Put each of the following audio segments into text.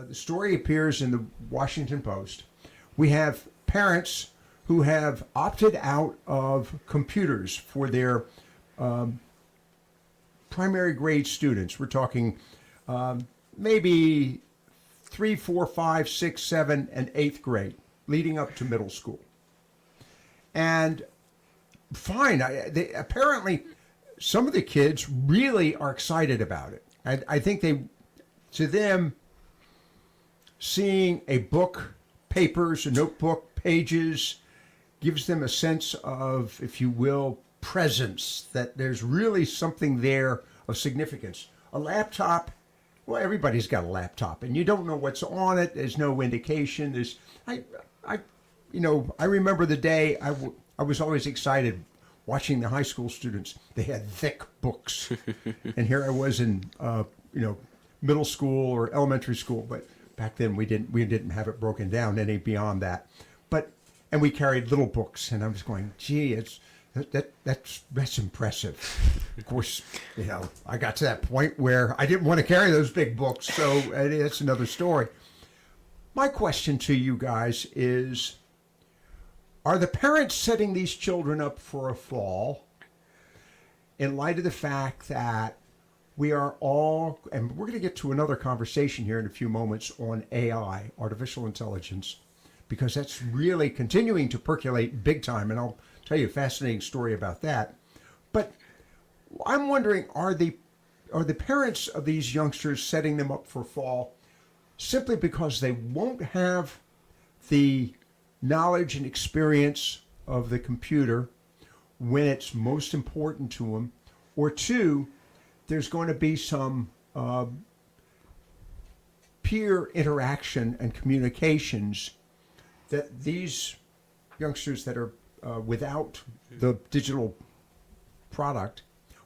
the story appears in the Washington Post. We have parents who have opted out of computers for their primary grade students. We're talking maybe 3, 4, 5, 6, 7, and 8th grade, leading up to middle school. And fine, apparently some of the kids really are excited about it. I think to them, seeing a book, papers, a notebook, pages, gives them a sense of, if you will, presence, that there's really something there of significance. A laptop, well, everybody's got a laptop, and you don't know what's on it. There's no indication. I remember the day I was always excited watching the high school students. They had thick books, and here I was in middle school or elementary school, but back then we didn't have it broken down any beyond that. And we carried little books, and I was going, gee, that's impressive. Of course, I got to that point where I didn't want to carry those big books, so that's another story. My question to you guys is, are the parents setting these children up for a fall in light of the fact that we are all, and we're going to get to another conversation here in a few moments on AI, artificial intelligence, because that's really continuing to percolate big time, and I'll tell you a fascinating story about that. But I'm wondering, are the parents of these youngsters setting them up for fall simply because they won't have the knowledge and experience of the computer when it's most important to them, or two, there's going to be some peer interaction and communications that these youngsters that are without the digital product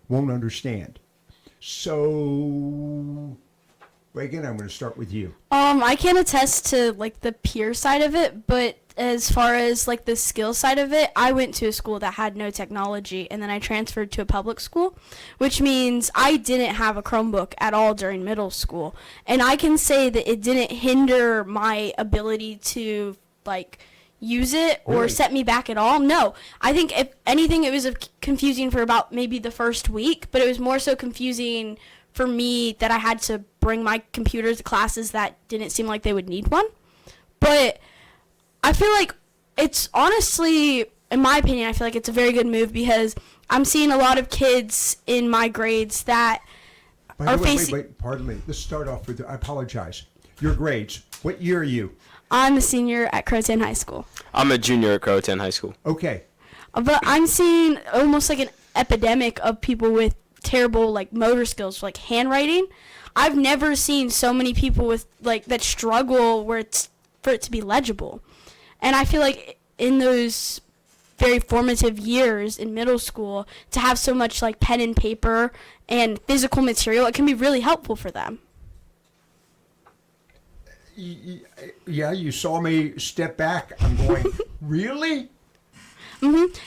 won't understand. So, Reagan, I'm going to start with you. I can't attest to the peer side of it, but as far as the skill side of it, I went to a school that had no technology, and then I transferred to a public school, which means I didn't have a Chromebook at all during middle school. And I can say that it didn't hinder my ability to use it or Really? set me back at all. No, I think if anything, it was confusing for about maybe the first week, but it was more so confusing for me that I had to bring my computer to classes that didn't seem like they would need one. But I feel like it's honestly, in my opinion, I feel like it's a very good move because I'm seeing a lot of kids in my grades that are facing... Wait, pardon me. Let's start off with, I apologize. Your grades. What year are you? I'm a senior at Croatan High School. I'm a junior at Croatan High School. Okay. But I'm seeing almost an epidemic of people with terrible motor skills, handwriting. I've never seen so many people with that struggle for it to be legible. And I feel like in those very formative years in middle school, to have so much pen and paper and physical material, it can be really helpful for them. Yeah, you saw me step back. I'm going, really?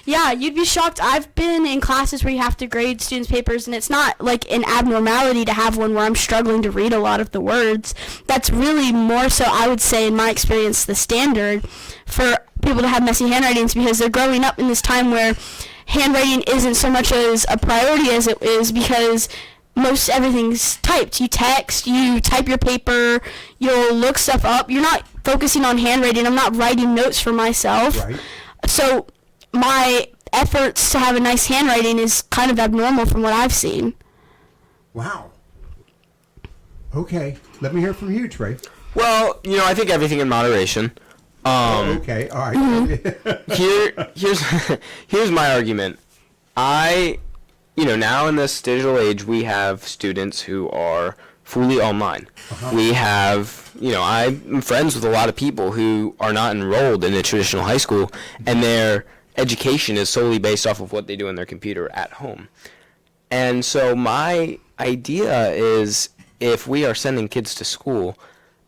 Yeah, you'd be shocked. I've been in classes where you have to grade students' papers, and it's not an abnormality to have one where I'm struggling to read a lot of the words. That's really more so, I would say, in my experience, the standard for people to have messy handwritings, because they're growing up in this time where handwriting isn't so much as a priority as it is, because most everything's typed. You text, you type your paper, you'll look stuff up. You're not focusing on handwriting. I'm not writing notes for myself. Right. So my efforts to have a nice handwriting is kind of abnormal from what I've seen. Wow. Okay. Let me hear from you, Trey. Well, I think everything in moderation. Okay. All right. Here's my argument. Now in this digital age, we have students who are fully online. Uh-huh. We have, I'm friends with a lot of people who are not enrolled in a traditional high school, and their education is solely based off of what they do on their computer at home. And so my idea is, if we are sending kids to school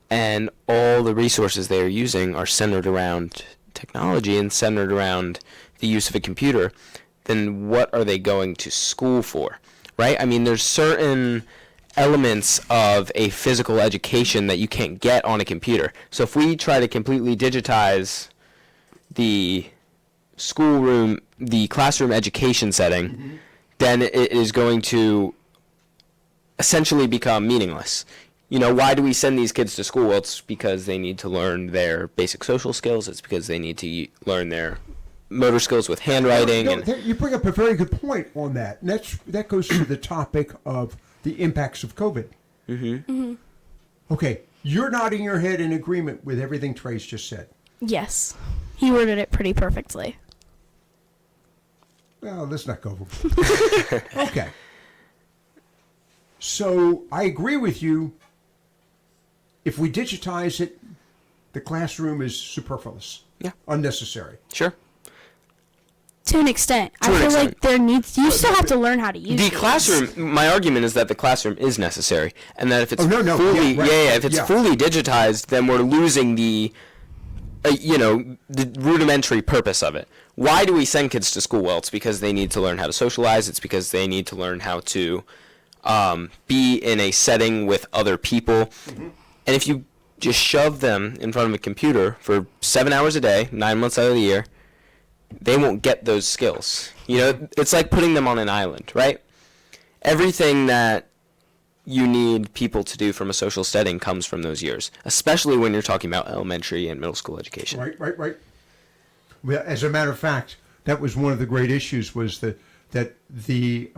and all the resources they are using are centered around technology and centered around the use of a computer, then what are they going to school for, right? I mean, there's certain elements of a physical education that you can't get on a computer. So if we try to completely digitize the schoolroom, the classroom education setting, then it is going to essentially become meaningless. You know, why do we send these kids to school? Well, it's because they need to learn their basic social skills. It's because they need to learn their motor skills with handwriting. You bring up a very good point on that. And that goes to the topic of the impacts of COVID. Okay, you're nodding your head in agreement with everything Trace just said. Yes. He worded it pretty perfectly. Well, let's not go over. Okay. So I agree with you. If we digitize it, the classroom is superfluous. Yeah. Unnecessary. Sure. To an extent. To I an feel extent. like there needs, you still have to learn how to use The these. classroom, my argument is that the classroom is necessary, and that if it's no, fully, yeah, right, if it's yeah. fully digitized, then we're losing the, the rudimentary purpose of it. Why do we send kids to school? Well, it's because they need to learn how to socialize. It's because they need to learn how to be in a setting with other people. And if you just shove them in front of a computer for 7 hours a day, 9 months out of the year, they won't get those skills. You know, it's like putting them on an island, right? Everything that you need people to do from a social setting comes from those years, especially when you're talking about elementary and middle school education. Right. Well, as a matter of fact, that was one of the great issues, was that the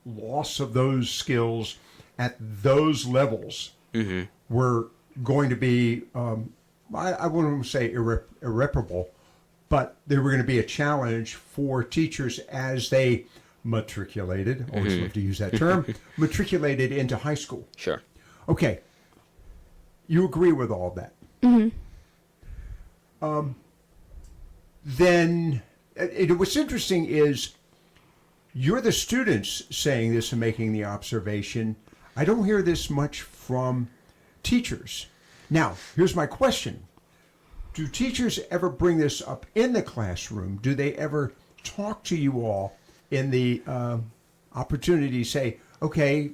loss of those skills at those levels were going to be, I wouldn't say irreparable, but they were going to be a challenge for teachers as they matriculated, always love to use that term, matriculated into high school. Sure. Okay. You agree with all that. Then what's interesting is you're the students saying this and making the observation. I don't hear this much from teachers. Now, here's my question. Do teachers ever bring this up in the classroom? Do they ever talk to you all in the opportunity to say, okay,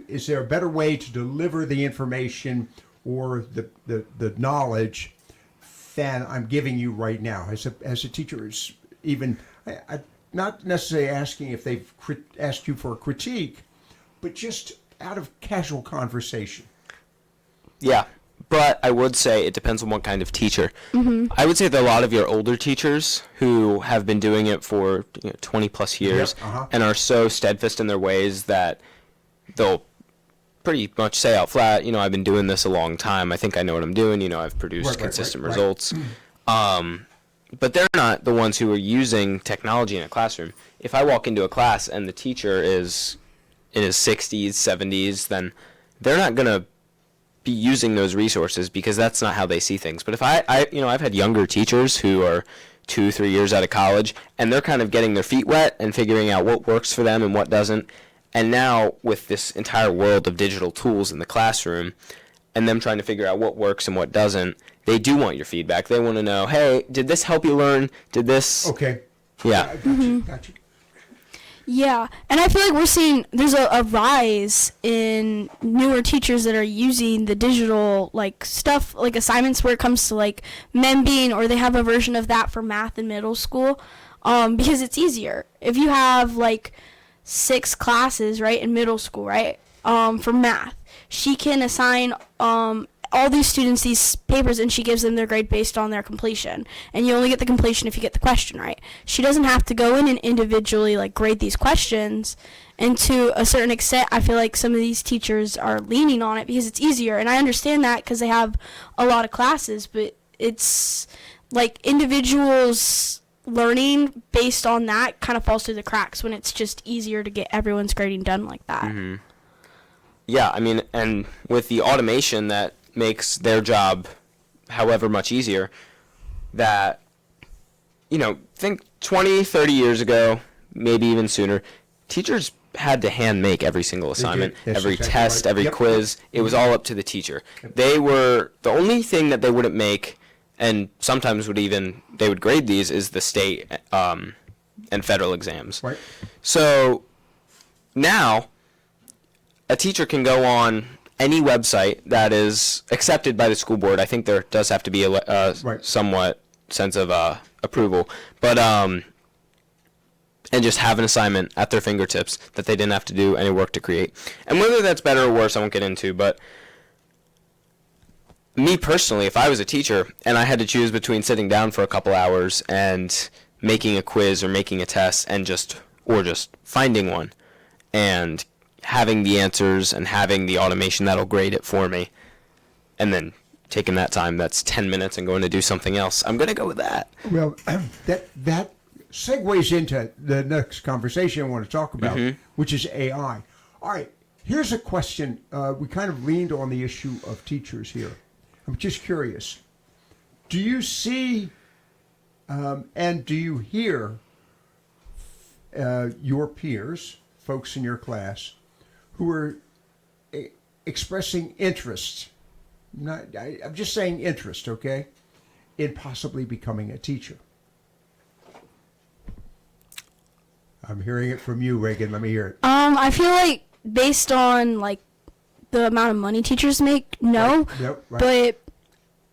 is there a better way to deliver the information or the knowledge than I'm giving you right now? As a teacher, it's even, I not necessarily asking if they've asked you for a critique, but just out of casual conversation. Yeah, but I would say it depends on what kind of teacher. I would say that a lot of your older teachers who have been doing it for 20 plus years and are so steadfast in their ways that they'll pretty much say out flat, I've been doing this a long time. I think I know what I'm doing. I've produced consistent results. But they're not the ones who are using technology in a classroom. If I walk into a class and the teacher is in his 60s, 70s, then they're not going to be using those resources because that's not how they see things. But if I've had younger teachers who are 2-3 years out of college, and they're kind of getting their feet wet and figuring out what works for them and what doesn't. And now with this entire world of digital tools in the classroom and them trying to figure out what works and what doesn't, they do want your feedback. They want to know, hey, did this help you learn? Did this? Okay. Yeah. Got you. Yeah, and I feel like we're seeing there's a rise in newer teachers that are using the digital stuff, like assignments where it comes to Membeing, or they have a version of that for math in middle school, because it's easier. If you have 6 classes, right, in middle school, right, for math, she can assign all these students these papers, and she gives them their grade based on their completion. And you only get the completion if you get the question right. She doesn't have to go in and individually grade these questions. And to a certain extent, I feel like some of these teachers are leaning on it because it's easier. And I understand that because they have a lot of classes, but it's individuals learning based on that kind of falls through the cracks when it's just easier to get everyone's grading done like that. Yeah, I mean, and with the automation that makes their job however much easier, that, think 20, 30 years ago, maybe even sooner, teachers had to hand make every single assignment, every exactly test, right. every Yep. quiz. It was all up to the teacher. They were, the only thing that they wouldn't make, and sometimes they would grade these, is the state and federal exams. Right. So now a teacher can go on any website that is accepted by the school board. I think there does have to be a somewhat sense of approval, but and just have an assignment at their fingertips that they didn't have to do any work to create. And whether that's better or worse, I won't get into, but me personally, if I was a teacher and I had to choose between sitting down for a couple hours and making a quiz or making a test and just finding one and having the answers and having the automation that'll grade it for me, and then taking that time, that's 10 minutes, and going to do something else, I'm going to go with that. Well, that segues into the next conversation I want to talk about, which is AI. All right, here's a question. We kind of leaned on the issue of teachers here. I'm just curious. Do you see and do you hear your peers, folks in your class, who are expressing interest, I'm just saying interest, okay, in possibly becoming a teacher? I'm hearing it from you, Reagan. Let me hear it. I feel like based on like the amount of money teachers make, no. Right. Yep, right. But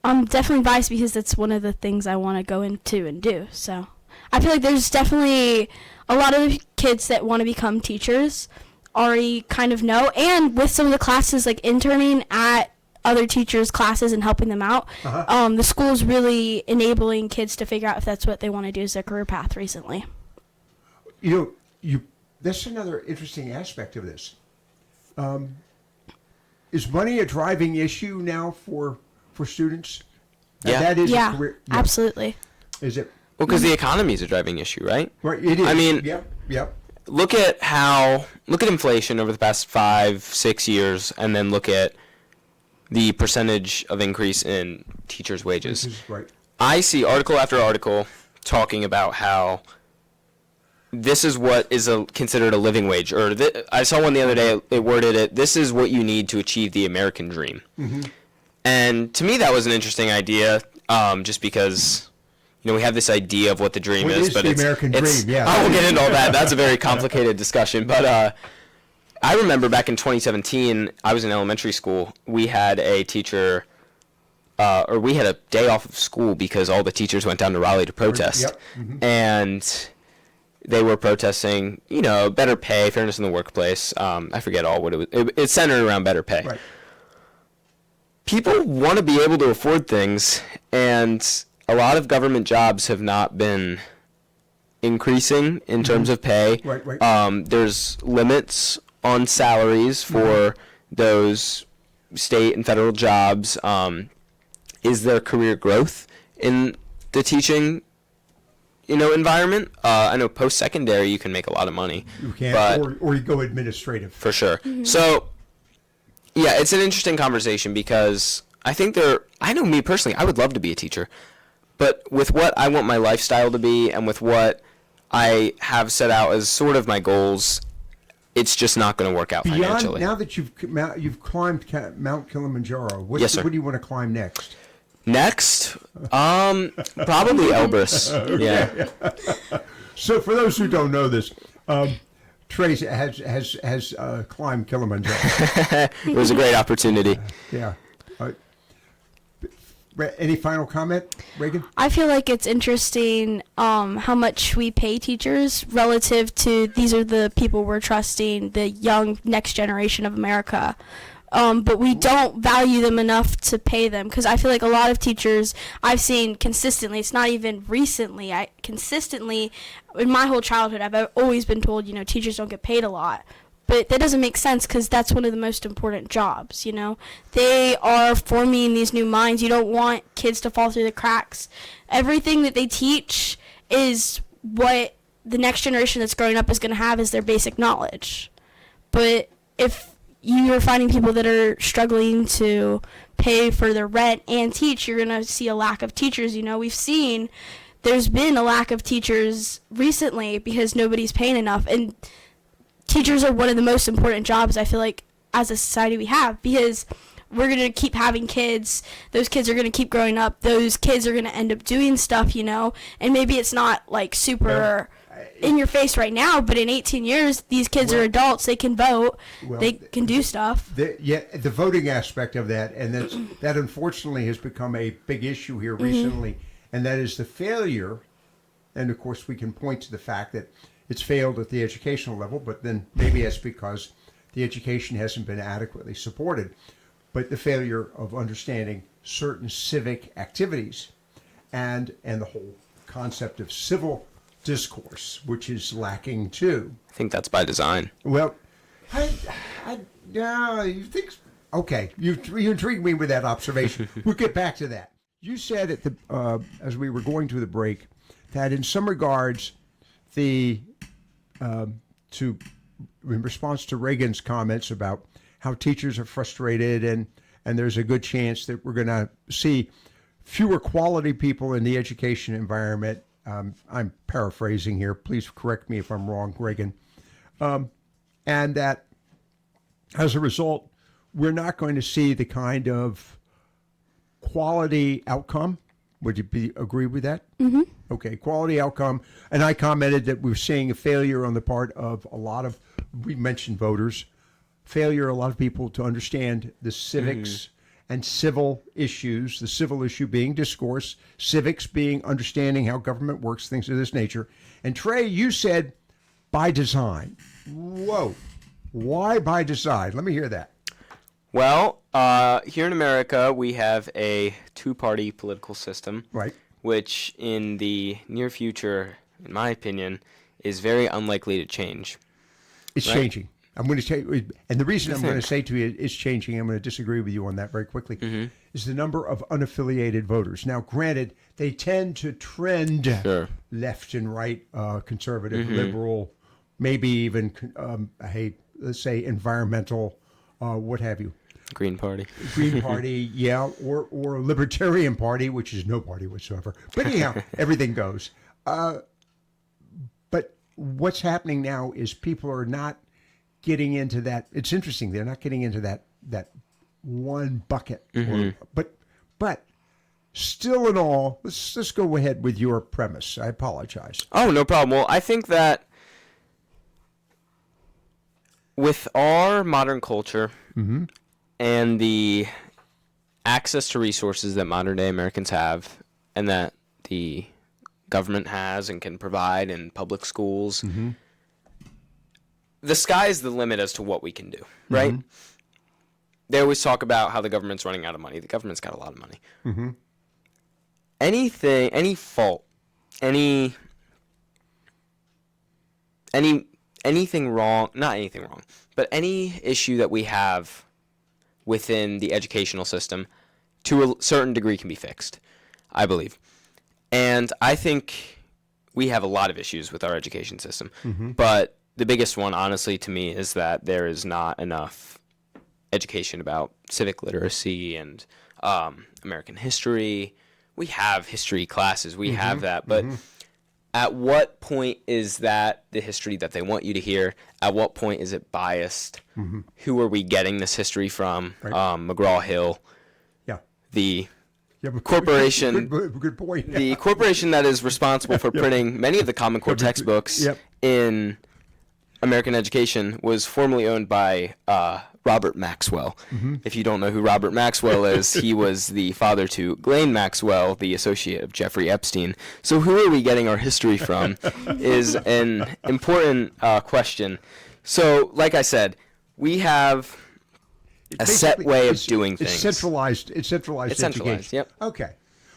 I'm definitely biased because that's one of the things I want to go into and do. So I feel like there's definitely a lot of kids that want to become teachers already kind of know, and with some of the classes like interning at other teachers' classes and helping them out, the school's really enabling kids to figure out if that's what they want to do as their career path recently. You know, that's another interesting aspect of this. Is money a driving issue now for students? Yeah. That is Yeah, a career. absolutely. Is it? Well, because the economy is a driving issue, right? Right, it is. I mean, yep. Look at inflation over the past 5-6 years, and then look at the percentage of increase in teachers' wages. This is right. I see article after article talking about how this is what is considered a living wage. Or I saw one the other day, it worded it, this is what you need to achieve the American dream. Mm-hmm. And to me, that was an interesting idea, just because, you know, we have this idea of what the dream What is but the American dream? Yeah. I won't get into all that. That's a very complicated discussion. But I remember back in 2017, I was in elementary school. We had a teacher, or we had a day off of school because all the teachers went down to Raleigh to protest. Yep. Mm-hmm. And they were protesting, you know, better pay, fairness in the workplace. I forget all what it was. It's centered around better pay. Right. People want to be able to afford things, and a lot of government jobs have not been increasing in terms of pay. Right. There's limits on salaries for those state and federal jobs. Is there career growth in the teaching, environment? I know post-secondary you can make a lot of money. You can, but or you go administrative. for sure. So, yeah, it's an interesting conversation because I think I know me personally, I would love to be a teacher. But with what I want my lifestyle to be and with what I have set out as sort of my goals, it's just not going to work out financially. Now that you've climbed Mount Kilimanjaro, Yes, sir. What do you want to climb next? Next, probably Elbrus. Yeah. So for those who don't know this, Trace has climbed Kilimanjaro. It was a great opportunity. Yeah. Any final comment, Reagan? I feel like it's interesting how much we pay teachers relative to these are the people we're trusting, the young next generation of America. But we don't value them enough to pay them, because I feel like a lot of teachers I've seen consistently, it's not even recently, consistently in my whole childhood I've always been told, teachers don't get paid a lot. But that doesn't make sense, because that's one of the most important jobs, They are forming these new minds. You don't want kids to fall through the cracks. Everything that they teach is what the next generation that's growing up is going to have as their basic knowledge. But if you're finding people that are struggling to pay for their rent and teach, you're going to see a lack of teachers. We've seen there's been a lack of teachers recently because nobody's paying enough. And teachers are one of the most important jobs, I feel like, as a society we have, because we're going to keep having kids. Those kids are going to keep growing up. Those kids are going to end up doing stuff, and maybe it's not like super in your face right now, but in 18 years, these kids are adults. They can vote. They can do stuff. The voting aspect of that, and that unfortunately has become a big issue here recently, and that is the failure. And of course, we can point to the fact that it's failed at the educational level, but then maybe that's because the education hasn't been adequately supported. But the failure of understanding certain civic activities and the whole concept of civil discourse, which is lacking too. I think that's by design. Well, you think? Okay, you intrigued me with that observation. We'll get back to that. You said at the as we were going to the break that in some regards, in response to Reagan's comments about how teachers are frustrated and there's a good chance that we're going to see fewer quality people in the education environment. I'm paraphrasing here. Please correct me if I'm wrong, Reagan. And that as a result, we're not going to see the kind of quality outcome. Would you agree with that? Mm-hmm. Okay, quality outcome. And I commented that we're seeing a failure on the part of a lot of, we mentioned voters, failure, a lot of people to understand the civics and civil issues, the civil issue being discourse, civics being understanding how government works, things of this nature. And Trey, you said by design. Whoa. Why by design? Let me hear that. Well, here in America, we have a two-party political system, Right. which in the near future, in my opinion, is very unlikely to change. It's Right. changing. I'm going to tell you, and the reason I'm going to say to you it's changing, I'm going to disagree with you on that very quickly, is the number of unaffiliated voters. Now, granted, they tend to trend left and right, conservative, liberal, maybe even, let's say environmental, what have you. Green Party. Green Party, yeah, or Libertarian Party, which is no party whatsoever. But anyhow, everything goes. But what's happening now is people are not getting into that. It's interesting. They're not getting into that one bucket. But still in all, let's go ahead with your premise. I apologize. Oh, no problem. Well, I think that with our modern culture and the access to resources that modern day Americans have and that the government has and can provide in public schools, the sky's the limit as to what we can do, right? They always talk about how the government's running out of money. The government's got a lot of money. Anything, any fault, anything wrong, not anything wrong, but any issue that we have within the educational system to a certain degree can be fixed, I believe. And I think we have a lot of issues with our education system. But the biggest one, honestly, to me, is that there is not enough education about civic literacy and American history. We have history classes. We have that. But at what point is that the history that they want you to hear? At what point is it biased? Who are we getting this history from? Right. McGraw-Hill. Yeah. The But corporation. Good point. The corporation that is responsible for printing many of the Common Core textbooks in American education was formerly owned by Robert Maxwell. If you don't know who Robert Maxwell is, he was the father to Ghislaine Maxwell, the associate of Jeffrey Epstein. So who are we getting our history from is an important question. So, like I said, we have a set way of doing things. It's centralized. It's centralized education. Yep. Okay.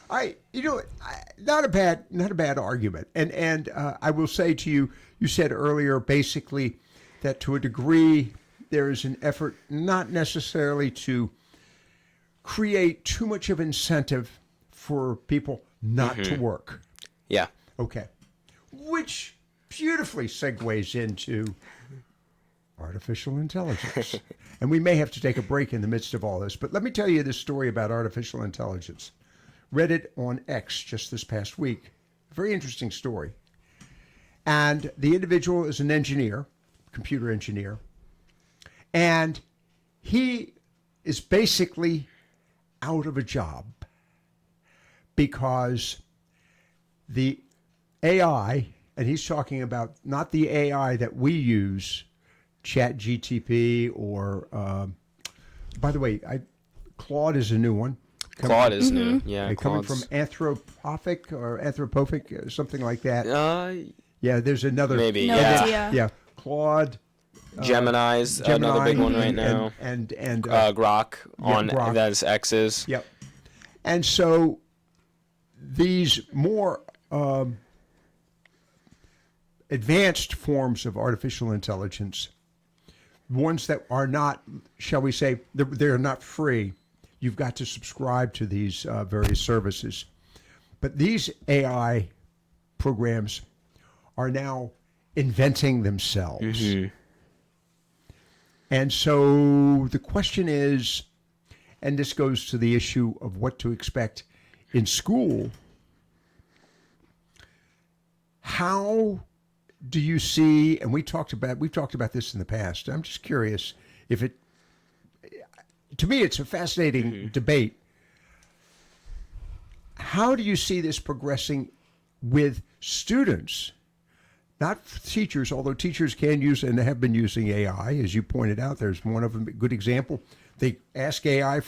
Not a bad argument. And I will say to you, you said earlier basically that to a degree there is an effort not necessarily to create too much of incentive for people not to work. Yeah. Okay. Which beautifully segues into artificial intelligence. And we may have to take a break in the midst of all this, but let me tell you this story about artificial intelligence. Read it on X just this past week. Very interesting story. And the individual is an engineer, computer engineer, and he is basically out of a job because the AI and he's talking about not the AI that we use, Chat GTP, or by the way, Claude is a new one. Claude is new. Yeah, Coming from Claude's- Anthropic, something like that. Yeah, there's another. Maybe. No Yeah. idea. Yeah, Claude. Gemini's Gemini, another big one right now. and Grok on Grok. that's X's. Yep. And so these more advanced forms of artificial intelligence, ones that are not, shall we say, they're not free. You've got to subscribe to these various services. But these AI programs are now inventing themselves. Mm-hmm. And so the question is, and this goes to the issue of what to expect in school, how do you see, and we've talked about this in the past. I'm just curious if it, to me, it's a fascinating debate. How do you see this progressing with students? Not teachers, although teachers can use and have been using AI, as you pointed out. There's one of them, a good example. They ask AI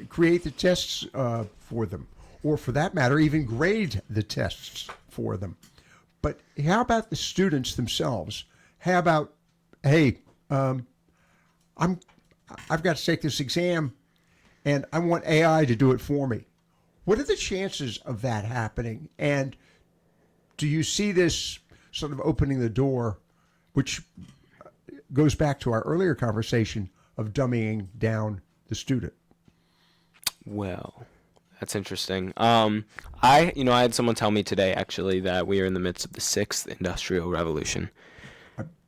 create the tests for them, or for that matter, even grade the tests for them. But how about the students themselves? How about, hey, I've got to take this exam, and I want AI to do it for me. What are the chances of that happening? And do you see this sort of opening the door, which goes back to our earlier conversation of dumbing down the student? Well, that's interesting. I had someone tell me today actually that we are in the midst of the 6th industrial revolution.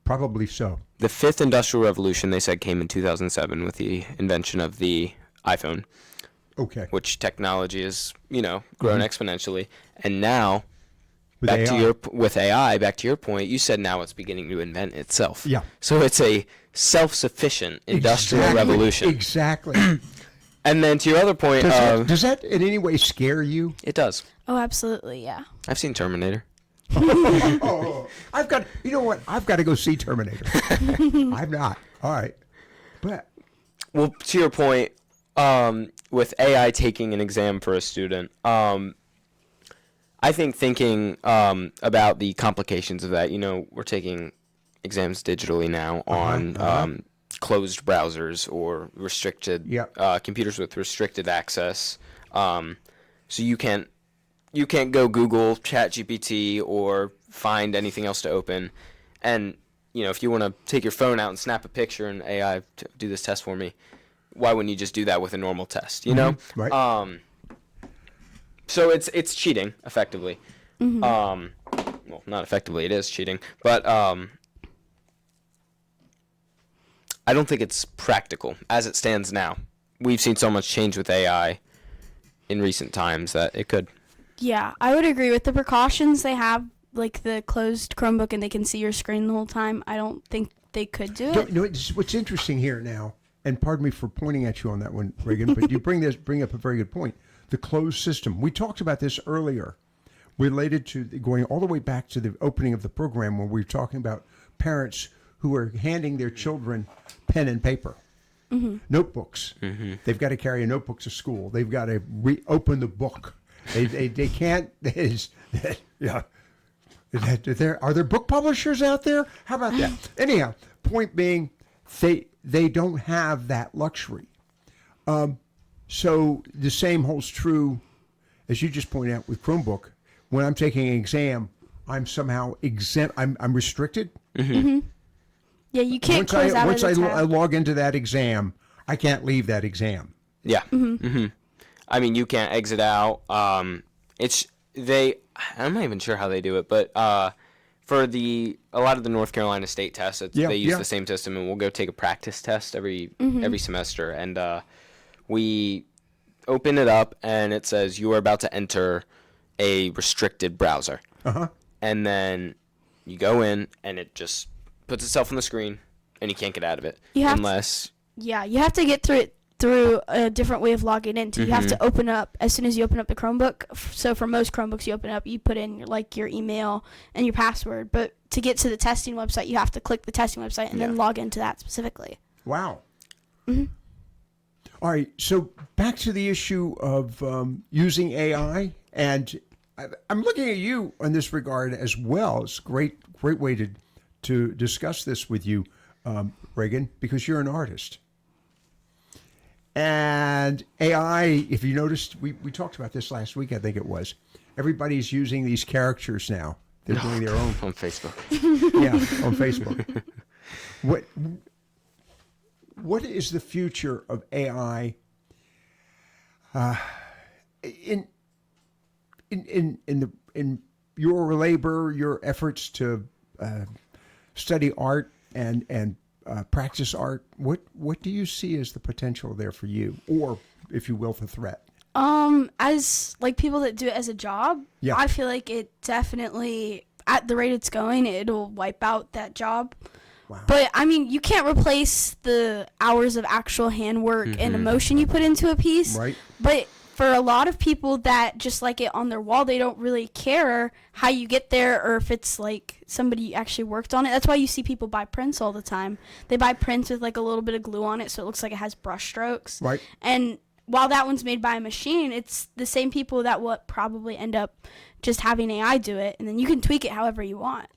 Probably so. The 5th industrial revolution, they said, came in 2007 with the invention of the iPhone, Okay. which technology has, grown exponentially. And now, With back AI. with AI, back to your point, you said now it's beginning to invent itself. Yeah. So it's a self-sufficient industrial revolution. Exactly. And then to your other point, Does that in any way scare you? it does. Oh, absolutely, yeah. I've seen Terminator. I've got to go see Terminator. I'm not. All right. But Well, to your point, with AI taking an exam for a student, I think thinking about the complications of that, we're taking exams digitally now on closed browsers or restricted computers with restricted access. So you can't go Google, ChatGPT, or find anything else to open. And if you want to take your phone out and snap a picture and AI do this test for me, why wouldn't you just do that with a normal test? right. So it's cheating effectively. Well, not effectively, it is cheating, but I don't think it's practical as it stands now. We've seen so much change with AI in recent times that it could. Yeah, I would agree with the precautions they have, like the closed Chromebook and they can see your screen the whole time. I don't think they could do it. What's interesting here now, and pardon me for pointing at you on that one, Reagan, but you bring up a very good point. The closed system. We talked about this earlier, related to going all the way back to the opening of the program when we were talking about parents who are handing their children pen and paper, notebooks. They've got to carry a notebook to school. They've got to reopen the book. They can't. Are there book publishers out there? How about that? Anyhow, point being, they don't have that luxury. So the same holds true, as you just pointed out with Chromebook. When I'm taking an exam, I'm somehow exempt. I'm restricted. Yeah, you can't close out of the Once I tab. log into that exam, I can't leave that exam. Yeah. I mean, you can't exit out. I'm not even sure how they do it, but for a lot of the North Carolina state tests, they use the same system, and we'll go take a practice test every semester, and we open it up, and it says you are about to enter a restricted browser, and then you go in, and it just puts itself on the screen, and you can't get out of it You have unless. Yeah, you have to get through it through a different way of logging in. You have to open up as soon as you open up the Chromebook. So for most Chromebooks you open up, you put in your email and your password. But to get to the testing website, you have to click the testing website and then log into that specifically. Wow. All right. So back to the issue of using AI, and I'm looking at you in this regard as well. It's a great way to discuss this with you, Reagan, because you're an artist. And AI, if you noticed, we talked about this last week, I think it was. Everybody's using these characters now. They're doing their own. On Facebook. Yeah, on Facebook. What is the future of AI in your labor, your efforts to study art and practice art? What do you see as the potential there for you, or, if you will, the threat? As people that do it as a job, I feel like it definitely, at the rate it's going, it'll wipe out that job. Wow. But I mean, you can't replace the hours of actual handwork and emotion you put into a piece. Right. But for a lot of people that just like it on their wall, they don't really care how you get there or if it's somebody actually worked on it. That's why you see people buy prints all the time. They buy prints with a little bit of glue on it so it looks like it has brush strokes. Right. And while that one's made by a machine, it's the same people that will probably end up just having AI do it, and then you can tweak it however you want.